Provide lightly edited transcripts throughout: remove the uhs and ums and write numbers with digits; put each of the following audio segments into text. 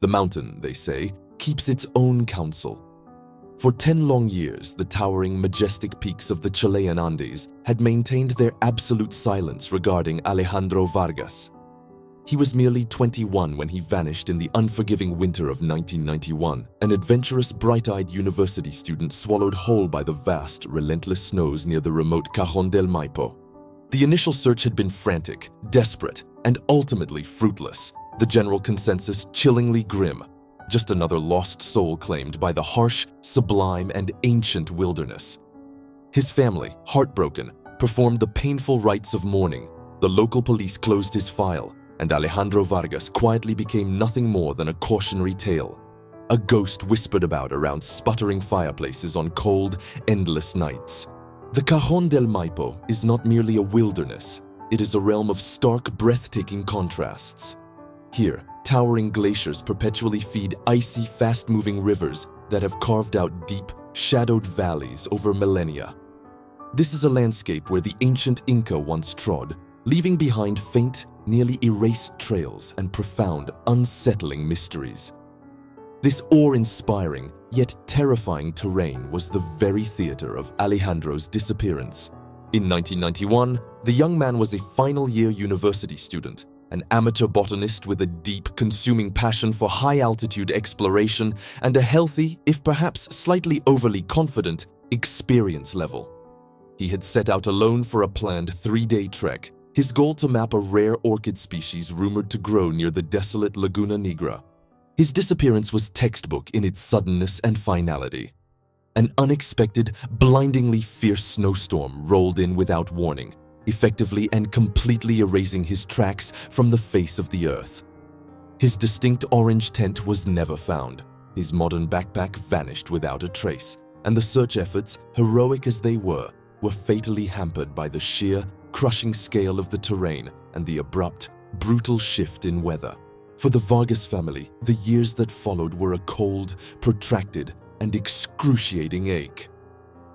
The mountain, they say, keeps its own council. For 10 long years, the towering, majestic peaks of the Chilean Andes had maintained their absolute silence regarding Alejandro Vargas. He was merely 21 when he vanished in the unforgiving winter of 1991, an adventurous, bright-eyed university student swallowed whole by the vast, relentless snows near the remote Cajón del Maipo. The initial search had been frantic, desperate, and ultimately fruitless, the general consensus chillingly grim. Just another lost soul claimed by the harsh, sublime, and ancient wilderness. His family, heartbroken, performed the painful rites of mourning. The local police closed his file, and Alejandro Vargas quietly became nothing more than a cautionary tale. A ghost whispered about around sputtering fireplaces on cold, endless nights. The Cajón del Maipo is not merely a wilderness, it is a realm of stark, breathtaking contrasts. Here, towering glaciers perpetually feed icy, fast-moving rivers that have carved out deep, shadowed valleys over millennia. This is a landscape where the ancient Inca once trod, leaving behind faint, nearly erased trails and profound, unsettling mysteries. This awe-inspiring, yet terrifying terrain was the very theater of Alejandro's disappearance. In 1991, the young man was a final-year university student, an amateur botanist with a deep, consuming passion for high-altitude exploration and a healthy, if perhaps slightly overly confident, experience level. He had set out alone for a planned 3-day trek, his goal to map a rare orchid species rumored to grow near the desolate Laguna Negra. His disappearance was textbook in its suddenness and finality. An unexpected, blindingly fierce snowstorm rolled in without warning, effectively and completely erasing his tracks from the face of the earth. His distinct orange tent was never found, his modern backpack vanished without a trace, and the search efforts, heroic as they were fatally hampered by the sheer, crushing scale of the terrain and the abrupt, brutal shift in weather. For the Vargas family, the years that followed were a cold, protracted, and excruciating ache.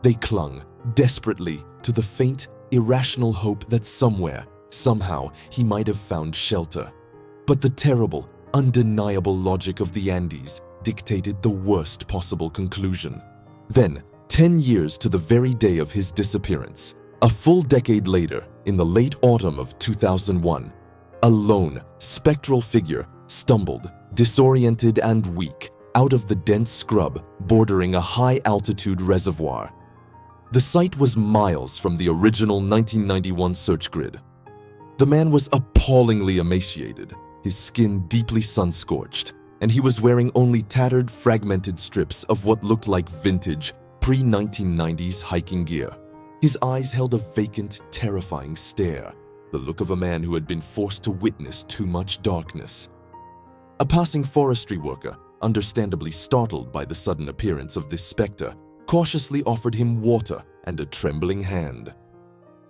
They clung, desperately, to the faint, irrational hope that somewhere, somehow, he might have found shelter. But the terrible, undeniable logic of the Andes dictated the worst possible conclusion. Then, 10 years to the very day of his disappearance, a full decade later, in the late autumn of 2001, a lone, spectral figure stumbled, disoriented and weak, out of the dense scrub bordering a high-altitude reservoir. The site was miles from the original 1991 search grid. The man was appallingly emaciated, his skin deeply sun-scorched, and he was wearing only tattered, fragmented strips of what looked like vintage, pre-1990s hiking gear. His eyes held a vacant, terrifying stare, the look of a man who had been forced to witness too much darkness. A passing forestry worker, understandably startled by the sudden appearance of this specter, cautiously offered him water and a trembling hand.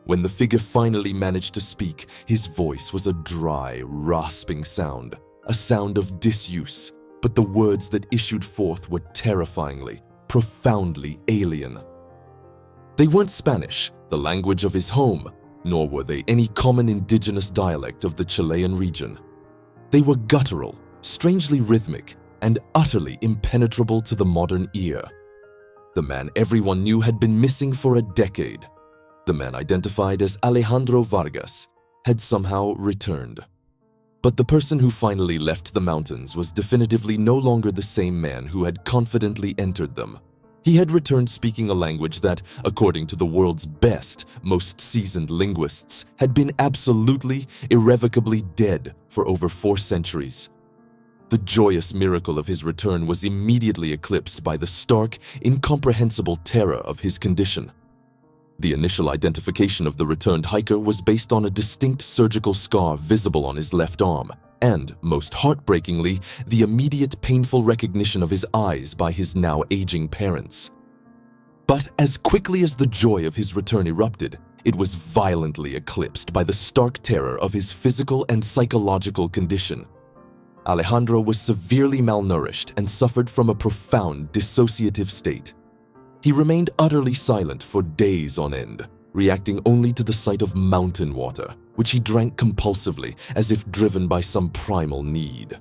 When the figure finally managed to speak, his voice was a dry, rasping sound, a sound of disuse, but the words that issued forth were terrifyingly, profoundly alien. They weren't Spanish, the language of his home, nor were they any common indigenous dialect of the Chilean region. They were guttural, strangely rhythmic, and utterly impenetrable to the modern ear. The man everyone knew had been missing for a decade. The man identified as Alejandro Vargas had somehow returned. But the person who finally left the mountains was definitively no longer the same man who had confidently entered them. He had returned speaking a language that, according to the world's best, most seasoned linguists, had been absolutely, irrevocably dead for over 4 centuries. The joyous miracle of his return was immediately eclipsed by the stark, incomprehensible terror of his condition. The initial identification of the returned hiker was based on a distinct surgical scar visible on his left arm, and, most heartbreakingly, the immediate painful recognition of his eyes by his now aging parents. But as quickly as the joy of his return erupted, it was violently eclipsed by the stark terror of his physical and psychological condition. Alejandro was severely malnourished and suffered from a profound dissociative state. He remained utterly silent for days on end, reacting only to the sight of mountain water, which he drank compulsively as if driven by some primal need.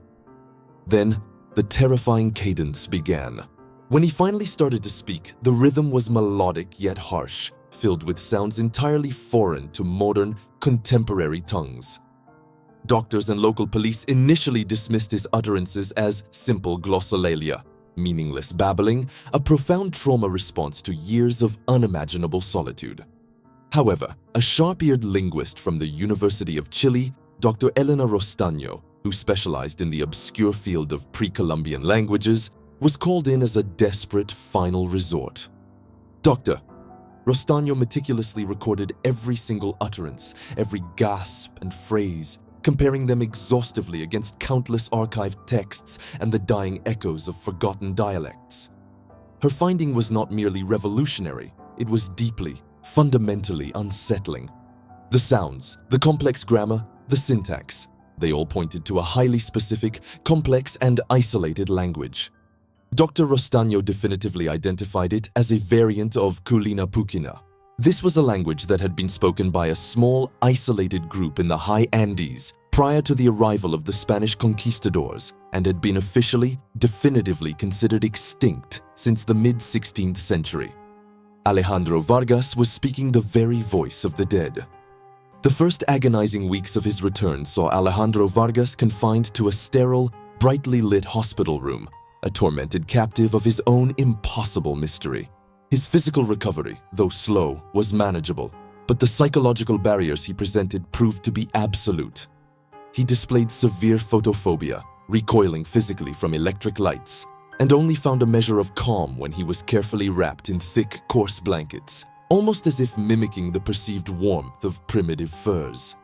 Then, the terrifying cadence began. When he finally started to speak, the rhythm was melodic yet harsh, filled with sounds entirely foreign to modern, contemporary tongues. Doctors and local police initially dismissed his utterances as simple glossolalia, meaningless babbling, a profound trauma response to years of unimaginable solitude. However, a sharp-eared linguist from the University of Chile, Dr. Elena Rostaño, who specialized in the obscure field of pre-Columbian languages, was called in as a desperate final resort. Dr. Rostaño meticulously recorded every single utterance, every gasp and phrase, comparing them exhaustively against countless archived texts and the dying echoes of forgotten dialects. Her finding was not merely revolutionary, it was deeply, fundamentally unsettling. The sounds, the complex grammar, the syntax, they all pointed to a highly specific, complex, and isolated language. Dr. Rostaño definitively identified it as a variant of Kulina Pukina. This was a language that had been spoken by a small, isolated group in the high Andes prior to the arrival of the Spanish conquistadors and had been officially, definitively considered extinct since the mid-16th century. Alejandro Vargas was speaking the very voice of the dead. The first agonizing weeks of his return saw Alejandro Vargas confined to a sterile, brightly lit hospital room, a tormented captive of his own impossible mystery. His physical recovery, though slow, was manageable, but the psychological barriers he presented proved to be absolute. He displayed severe photophobia, recoiling physically from electric lights, and only found a measure of calm when he was carefully wrapped in thick, coarse blankets, almost as if mimicking the perceived warmth of primitive furs.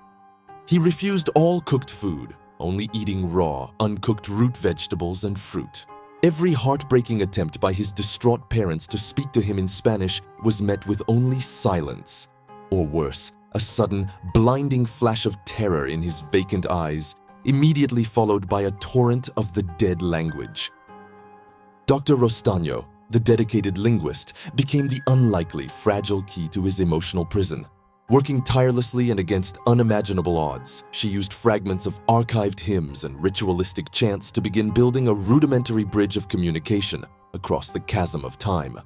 He refused all cooked food, only eating raw, uncooked root vegetables and fruit. Every heartbreaking attempt by his distraught parents to speak to him in Spanish was met with only silence, or worse, a sudden, blinding flash of terror in his vacant eyes, immediately followed by a torrent of the dead language. Dr. Rostaño, the dedicated linguist, became the unlikely, fragile key to his emotional prison. Working tirelessly and against unimaginable odds, she used fragments of archived hymns and ritualistic chants to begin building a rudimentary bridge of communication across the chasm of time.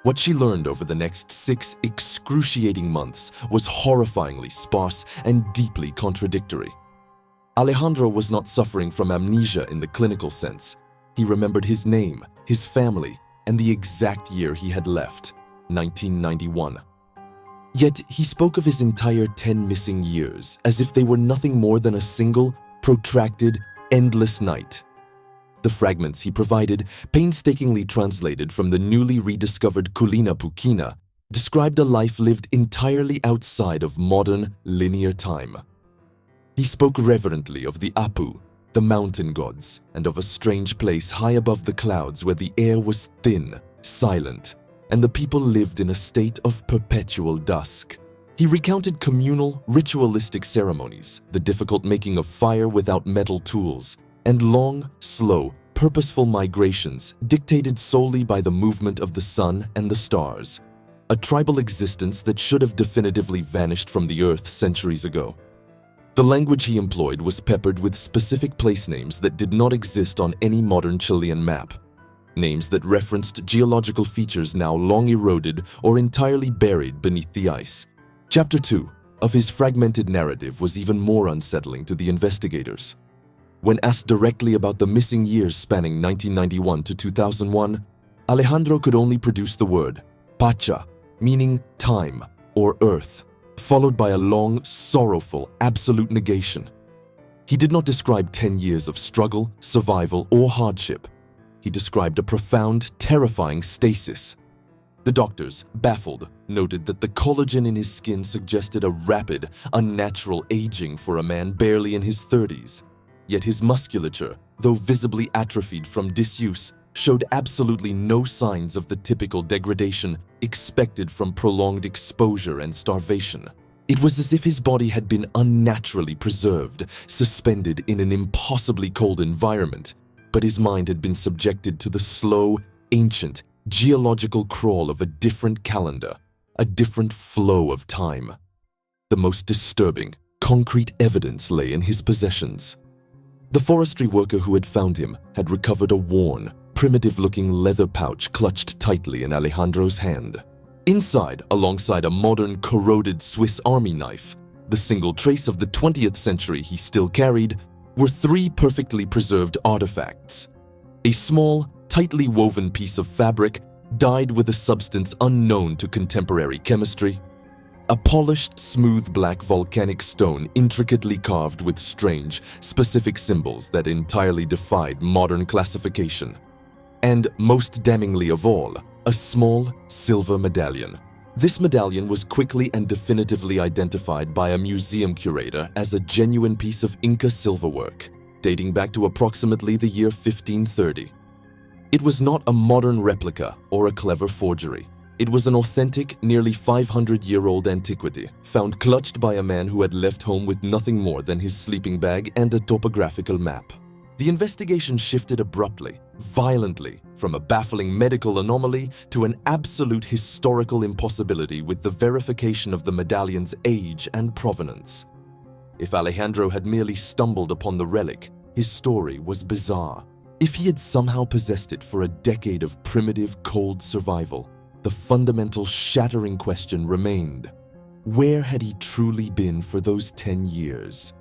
What she learned over the next 6 excruciating months was horrifyingly sparse and deeply contradictory. Alejandro was not suffering from amnesia in the clinical sense. He remembered his name, his family, and the exact year he had left, 1991. Yet he spoke of his entire 10 missing years as if they were nothing more than a single, protracted, endless night. The fragments he provided, painstakingly translated from the newly rediscovered Kulina Pukina, described a life lived entirely outside of modern, linear time. He spoke reverently of the Apu, the mountain gods, and of a strange place high above the clouds where the air was thin, silent, and the people lived in a state of perpetual dusk. He recounted communal, ritualistic ceremonies, the difficult making of fire without metal tools, and long, slow, purposeful migrations dictated solely by the movement of the sun and the stars, a tribal existence that should have definitively vanished from the earth centuries ago. The language he employed was peppered with specific place names that did not exist on any modern Chilean map. Names that referenced geological features now long eroded or entirely buried beneath the ice. Chapter 2 of his fragmented narrative was even more unsettling to the investigators. When asked directly about the missing years spanning 1991 to 2001, Alejandro could only produce the word Pacha, meaning time or earth, followed by a long, sorrowful, absolute negation. He did not describe 10 years of struggle, survival, or hardship. He described a profound, terrifying stasis. The doctors, baffled, noted that the collagen in his skin suggested a rapid, unnatural aging for a man barely in his 30s. Yet his musculature, though visibly atrophied from disuse, showed absolutely no signs of the typical degradation expected from prolonged exposure and starvation. It was as if his body had been unnaturally preserved, suspended in an impossibly cold environment, but his mind had been subjected to the slow, ancient, geological crawl of a different calendar, a different flow of time. The most disturbing, concrete evidence lay in his possessions. The forestry worker who had found him had recovered a worn, primitive-looking leather pouch clutched tightly in Alejandro's hand. Inside, alongside a modern, corroded Swiss Army knife, the single trace of the 20th century he still carried, were 3 perfectly preserved artifacts. A small, tightly woven piece of fabric dyed with a substance unknown to contemporary chemistry, a polished, smooth black volcanic stone intricately carved with strange, specific symbols that entirely defied modern classification, and, most damningly of all, a small, silver medallion. This medallion was quickly and definitively identified by a museum curator as a genuine piece of Inca silverwork, dating back to approximately the year 1530. It was not a modern replica or a clever forgery. It was an authentic, nearly 500-year-old antiquity, found clutched by a man who had left home with nothing more than his sleeping bag and a topographical map. The investigation shifted abruptly, violently, from a baffling medical anomaly to an absolute historical impossibility with the verification of the medallion's age and provenance. If Alejandro had merely stumbled upon the relic, his story was bizarre. If he had somehow possessed it for a decade of primitive, cold survival, the fundamental, shattering question remained: where had he truly been for those 10 years?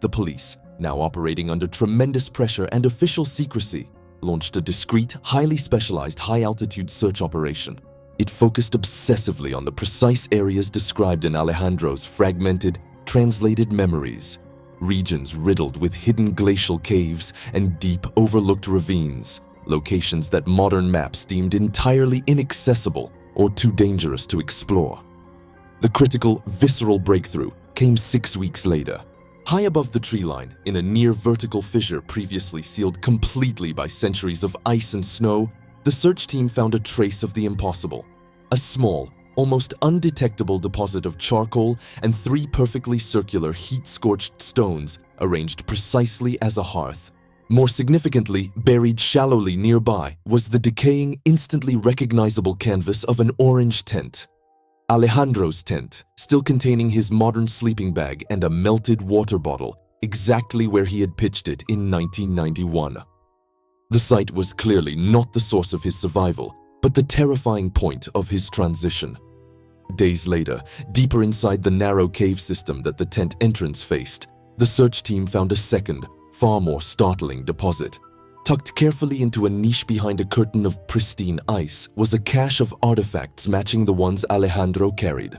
The police, now operating under tremendous pressure and official secrecy, launched a discreet, highly specialized high-altitude search operation. It focused obsessively on the precise areas described in Alejandro's fragmented, translated memories, regions riddled with hidden glacial caves and deep, overlooked ravines, locations that modern maps deemed entirely inaccessible or too dangerous to explore. The critical, visceral breakthrough came 6 weeks later. High above the tree line, in a near-vertical fissure previously sealed completely by centuries of ice and snow, the search team found a trace of the impossible. A small, almost undetectable deposit of charcoal and 3 perfectly circular, heat-scorched stones arranged precisely as a hearth. More significantly, buried shallowly nearby was the decaying, instantly recognizable canvas of an orange tent. Alejandro's tent, still containing his modern sleeping bag and a melted water bottle, exactly where he had pitched it in 1991. The site was clearly not the source of his survival, but the terrifying point of his transition. Days later, deeper inside the narrow cave system that the tent entrance faced, the search team found a second, far more startling deposit. Tucked carefully into a niche behind a curtain of pristine ice was a cache of artifacts matching the ones Alejandro carried.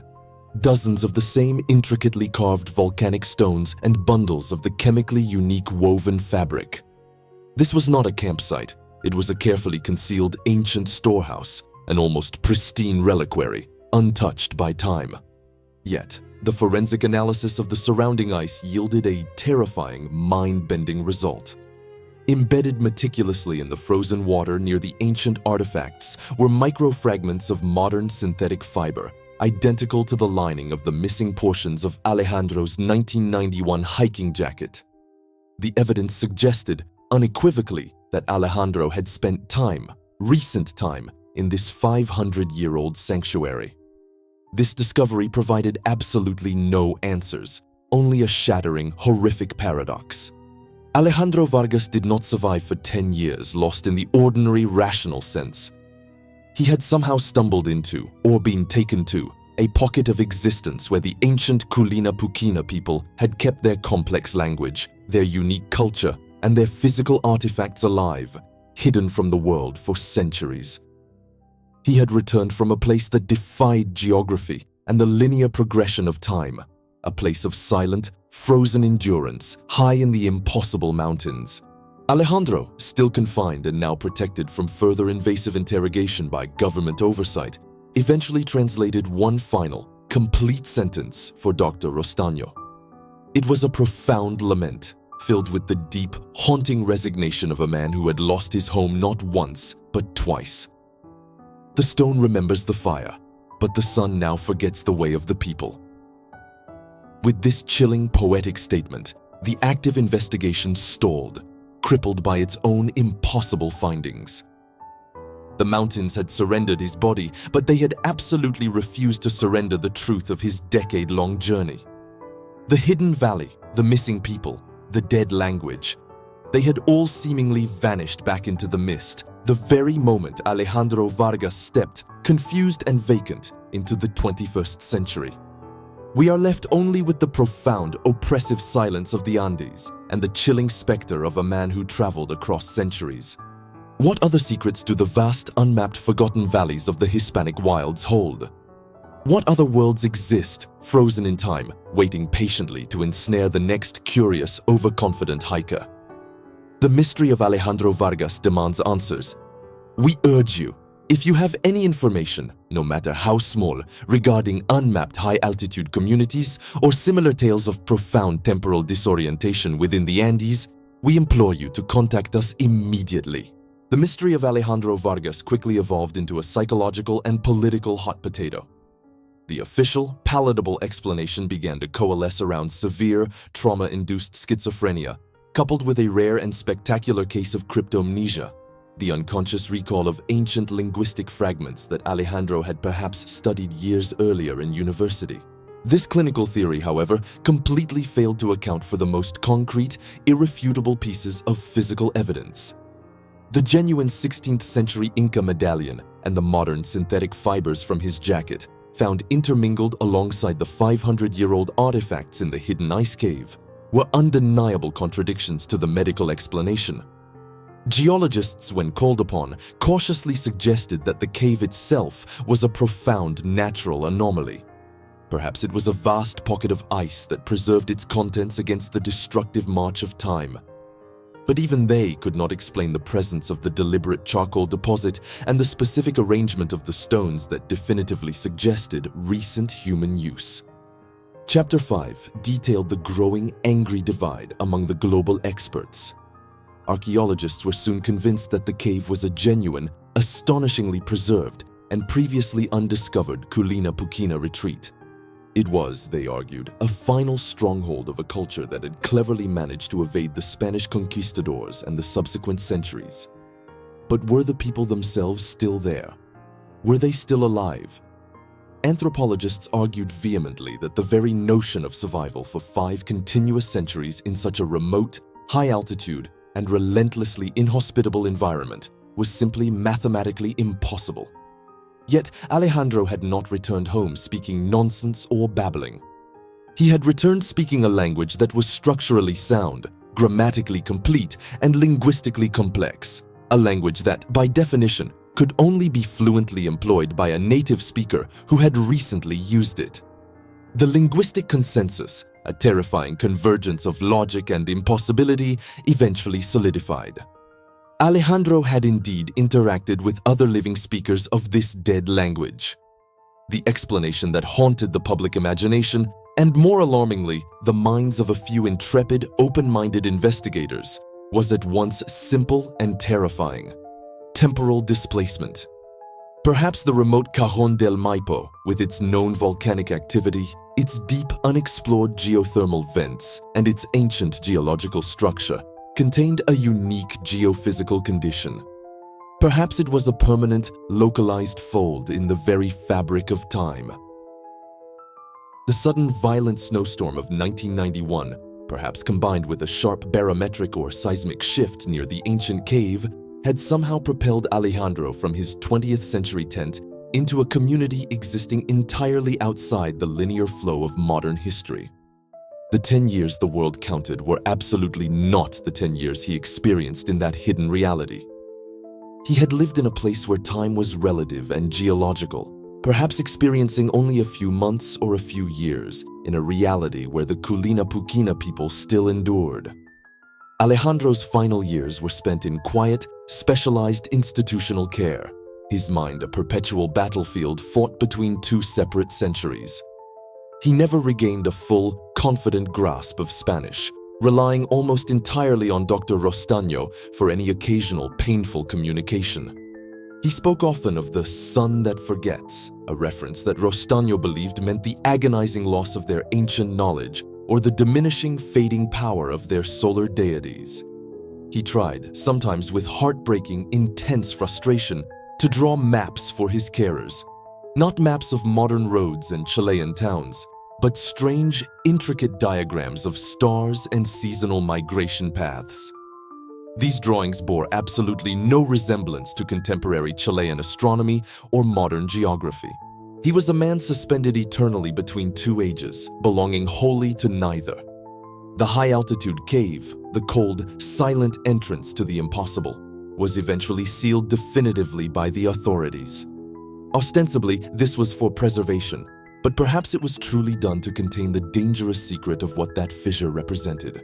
Dozens of the same intricately carved volcanic stones and bundles of the chemically unique woven fabric. This was not a campsite. It was a carefully concealed ancient storehouse, an almost pristine reliquary, untouched by time. Yet, the forensic analysis of the surrounding ice yielded a terrifying, mind-bending result. Embedded meticulously in the frozen water near the ancient artifacts were microfragments of modern synthetic fiber, identical to the lining of the missing portions of Alejandro's 1991 hiking jacket. The evidence suggested, unequivocally, that Alejandro had spent time, recent time, in this 500-year-old sanctuary. This discovery provided absolutely no answers, only a shattering, horrific paradox. Alejandro Vargas did not survive for 10 years, lost in the ordinary, rational sense. He had somehow stumbled into, or been taken to, a pocket of existence where the ancient Kulina Pukina people had kept their complex language, their unique culture, and their physical artifacts alive, hidden from the world for centuries. He had returned from a place that defied geography and the linear progression of time, a place of silent, frozen endurance high in the impossible mountains. Alejandro, still confined and now protected from further invasive interrogation by government oversight, eventually translated one final, complete sentence for Dr. Rostaño. It was a profound lament, filled with the deep, haunting resignation of a man who had lost his home not once, but twice. The stone remembers the fire, but the sun now forgets the way of the people. With this chilling, poetic statement, the active investigation stalled, crippled by its own impossible findings. The mountains had surrendered his body, but they had absolutely refused to surrender the truth of his decade-long journey. The hidden valley, the missing people, the dead language, They had all seemingly vanished back into the mist the very moment Alejandro Vargas stepped, confused and vacant, into the 21st century. We are left only with the profound, oppressive silence of the Andes and the chilling specter of a man who traveled across centuries. What other secrets do the vast, unmapped, forgotten valleys of the Hispanic wilds hold? What other worlds exist, frozen in time, waiting patiently to ensnare the next curious, overconfident hiker? The mystery of Alejandro Vargas demands answers. We urge you, if you have any information, no matter how small, regarding unmapped high-altitude communities or similar tales of profound temporal disorientation within the Andes, we implore you to contact us immediately. The mystery of Alejandro Vargas quickly evolved into a psychological and political hot potato. The official, palatable explanation began to coalesce around severe, trauma-induced schizophrenia, coupled with a rare and spectacular case of cryptomnesia, the unconscious recall of ancient linguistic fragments that Alejandro had perhaps studied years earlier in university. This clinical theory, however, completely failed to account for the most concrete, irrefutable pieces of physical evidence. The genuine 16th century Inca medallion and the modern synthetic fibers from his jacket, found intermingled alongside the 500-year-old artifacts in the hidden ice cave, were undeniable contradictions to the medical explanation. Geologists, when called upon, cautiously suggested that the cave itself was a profound natural anomaly. Perhaps it was a vast pocket of ice that preserved its contents against the destructive march of time. But even they could not explain the presence of the deliberate charcoal deposit and the specific arrangement of the stones that definitively suggested recent human use. Chapter 5 detailed the growing, angry divide among the global experts. Archaeologists were soon convinced that the cave was a genuine, astonishingly preserved, and previously undiscovered Kulina Pukina retreat. It was, they argued, a final stronghold of a culture that had cleverly managed to evade the Spanish conquistadors and the subsequent centuries. But were the people themselves still there? Were they still alive? Anthropologists argued vehemently that the very notion of survival for 5 continuous centuries in such a remote, high-altitude, and relentlessly inhospitable environment was simply mathematically impossible. Yet Alejandro had not returned home speaking nonsense or babbling. He had returned speaking a language that was structurally sound, grammatically complete, and linguistically complex, a language that, by definition, could only be fluently employed by a native speaker who had recently used it. The linguistic consensus, a terrifying convergence of logic and impossibility, eventually solidified. Alejandro had indeed interacted with other living speakers of this dead language. The explanation that haunted the public imagination, and more alarmingly, the minds of a few intrepid, open-minded investigators, was at once simple and terrifying: temporal displacement. Perhaps the remote Cajon del Maipo, with its known volcanic activity, its deep, unexplored geothermal vents, and its ancient geological structure, contained a unique geophysical condition. Perhaps it was a permanent, localized fold in the very fabric of time. The sudden violent snowstorm of 1991, perhaps combined with a sharp barometric or seismic shift near the ancient cave, had somehow propelled Alejandro from his 20th century tent into a community existing entirely outside the linear flow of modern history. The 10 years the world counted were absolutely not the 10 years he experienced in that hidden reality. He had lived in a place where time was relative and geological, perhaps experiencing only a few months or a few years in a reality where the Kulina Pukina people still endured. Alejandro's final years were spent in quiet, specialized institutional care, his mind a perpetual battlefield fought between 2 separate centuries. He never regained a full, confident grasp of Spanish, relying almost entirely on Dr. Rostaño for any occasional painful communication. He spoke often of the sun that forgets, a reference that Rostaño believed meant the agonizing loss of their ancient knowledge or the diminishing, fading power of their solar deities. He tried, sometimes with heartbreaking, intense frustration, to draw maps for his carers. Not maps of modern roads and Chilean towns, but strange, intricate diagrams of stars and seasonal migration paths. These drawings bore absolutely no resemblance to contemporary Chilean astronomy or modern geography. He was a man suspended eternally between two ages, belonging wholly to neither. The high-altitude cave, the cold, silent entrance to the impossible, was eventually sealed definitively by the authorities. Ostensibly, this was for preservation, but perhaps it was truly done to contain the dangerous secret of what that fissure represented.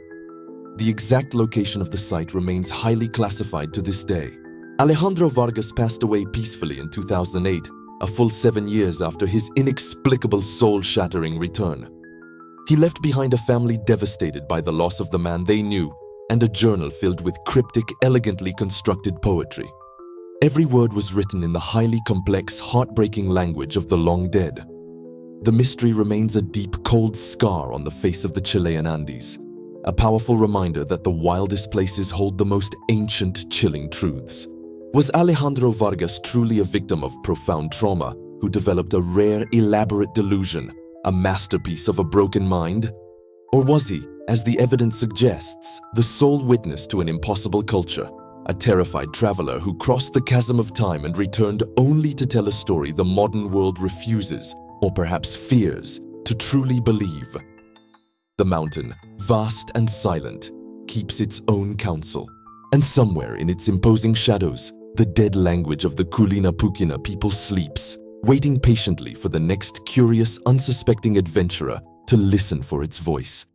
The exact location of the site remains highly classified to this day. Alejandro Vargas passed away peacefully in 2008, a full 7 years after his inexplicable soul-shattering return. He left behind a family devastated by the loss of the man they knew and a journal filled with cryptic, elegantly constructed poetry. Every word was written in the highly complex, heartbreaking language of the long dead. The mystery remains a deep, cold scar on the face of the Chilean Andes, a powerful reminder that the wildest places hold the most ancient, chilling truths. Was Alejandro Vargas truly a victim of profound trauma who developed a rare, elaborate delusion, a masterpiece of a broken mind? Or was he, as the evidence suggests, the sole witness to an impossible culture, a terrified traveler who crossed the chasm of time and returned only to tell a story the modern world refuses, or perhaps fears, to truly believe? The mountain, vast and silent, keeps its own counsel, and somewhere in its imposing shadows, the dead language of the Kulina Pukina people sleeps, waiting patiently for the next curious, unsuspecting adventurer to listen for its voice.